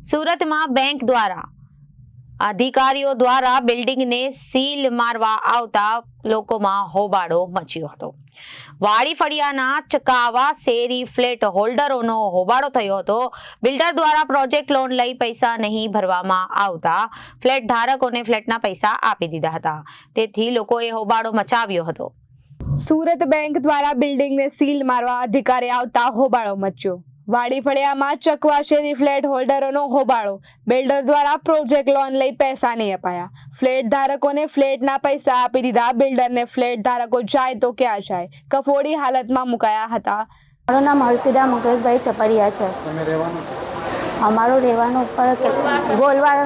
સુરતમાં બેંક દ્વારા અધિકારીઓ દ્વારા બિલ્ડિંગને સીલ મારવા આવતા લોકોમાં હોબાળો મચ્યો હતો। વાડી ફળિયાના ચકાવા શેરી ફ્લેટ હોલ્ડરોનો હોબાળો થયો હતો। બિલ્ડર દ્વારા પ્રોજેક્ટ લોન લઈ પૈસા નહીં ભરવામાં આવતા ફ્લેટ ધારકોને ફ્લેટના પૈસા આપી દીધા હતા, તેથી લોકોએ હોબાળો મચાવ્યો હતો। સુરત બેંક દ્વારા બિલ્ડિંગને સીલ મારવા અધિકારી આવતા હોબાળો મચ્યો। વાડી ફળિયામાં ચકવા શેરી ફ્લેટ હોલ્ડરોનો હોબાળો। બિલ્ડર દ્વારા પ્રોજેક્ટ લોન લઈ પૈસા નહીં અપાયા, ફ્લેટ ધારકોને ફ્લેટના પૈસા આપી દીધા। બિલ્ડરને ફ્લેટ ધારકો જાય તો ક્યાં જાય, કફોડી હાલતમાં મુકાયા હતા। મારું નામ હર્ષિદા મુકેશભાઈ ચપરિયા છે। અમારું રહેવાનું ઉપર ગોલવાડ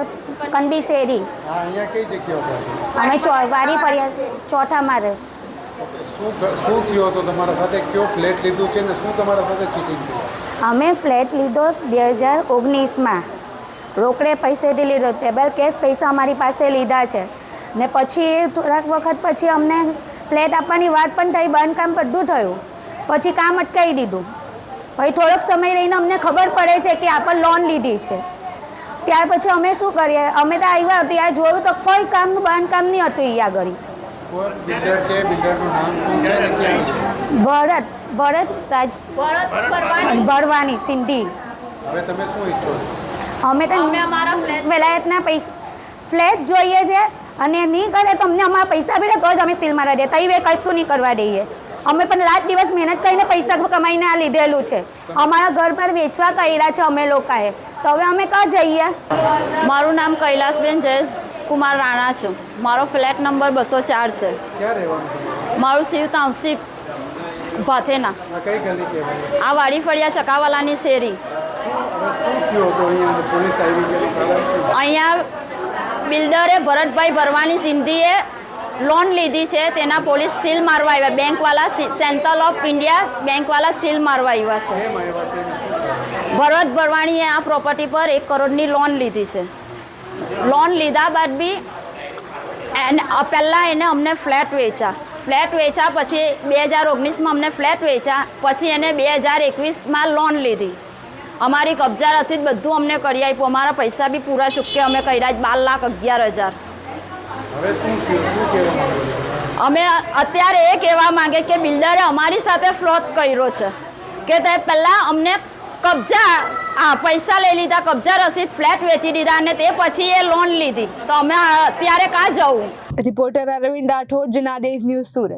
કંડી શેરી। અમે વાડી ફળિયા ચોથા મારે। શું થયો હતો તમારા સાથે? કયો ફ્લેટ લીધું છે ને શું તમારા સાથે ચીટિંગ થઈ? અમે ફ્લેટ લીધો 2019માં, રોકડે પૈસેથી લીધો, ટેબલ કેશ પૈસા અમારી પાસે લીધા છે ને પછી થોડાક વખત પછી અમને ફ્લેટ આપવાની વાત પણ થઈ, બાંધકામ બધું થયું, પછી કામ અટકાવી દીધું। પછી થોડોક સમય રહીને અમને ખબર પડે છે કે આપણે લોન લીધી છે। ત્યાર પછી અમે શું કરીએ, અમે તો આવ્યા ત્યાં જોયું તો કોઈ કામનું બાંધકામ નહીં હતું અહીંયા આગળ। બિલ્ડર છે, બિલ્ડરનું નામ શું છે ને ક્યાં છે? ભરત ભરવાની સિંધી। હવે તમે શું ઈચ્છો છો? અમે તો વેલાયતના પૈસા ફ્લેટ જોઈએ છે અને નહીં કરે તો અમને અમારા પૈસા બી તો જ અમે સીલ મારવા દઈએ, તઈ કશું નહીં કરવા દઈએ। અમે પણ રાત દિવસ મહેનત કરીને પૈસા કમાઈને આ લીધેલું છે, અમારા ઘર પર વેચવા કર્યા છે અમે લોકોએ, તો હવે અમે ક્યાં જઈએ? મારું નામ કૈલાસબેન જયેશ કુમાર રાણા છે। મારો ફ્લેટ નંબર 204 છે। ક્યાં રહેવાનું? મારું શિવ ટાઉનશીપ ભાથેના। કઈ ગલી કહેવાય? આ વાડી ફળિયા ચકાવાલાની શેરી। શું થયું હતું અહીંયા? પોલીસ આવી ગઈ? અહીંયા બિલ્ડરે ભરતભાઈ ભરવાની સિંધીએ લોન લીધી છે, તેના પોલીસ સીલ મારવા આવ્યા। બેંકવાલા સેન્ટ્રલ ઓફ ઇન્ડિયા બેંકવાલા સીલ મારવા આવ્યા છે। કેમ આવ્યા છે? ભરત ભરવાણીએ આ પ્રોપર્ટી પર 1 કરોડની લોન લીધી છે। લોન લીધા બાદ બી પહેલાં એને અમને ફ્લેટ વેચ્યા, પછી 2019માં અમને ફ્લેટ વેચ્યા, પછી એને 2021માં લોન લીધી। અમારી કબજા રસીદ બધું અમને કરી આપ્યું, અમારા પૈસા બી પૂરા ચૂકે અમે કર્યા 12,11,000। હવે શું થયું? શું કહેવા માંગો છો? અમે અત્યારે એ કહેવા માંગે કે બિલ્ડરે અમારી સાથે ફ્રોડ કર્યો છે કે તે પહેલાં અમને પૈસા લઈ લીધા, કબજા રસીદ ફ્લેટ વેચી દીધા અને તે પછી એ લોન લીધી, તો અમે અત્યારે કાં જવું? Reporter Arvind Rathod, Janadesh news, Surat.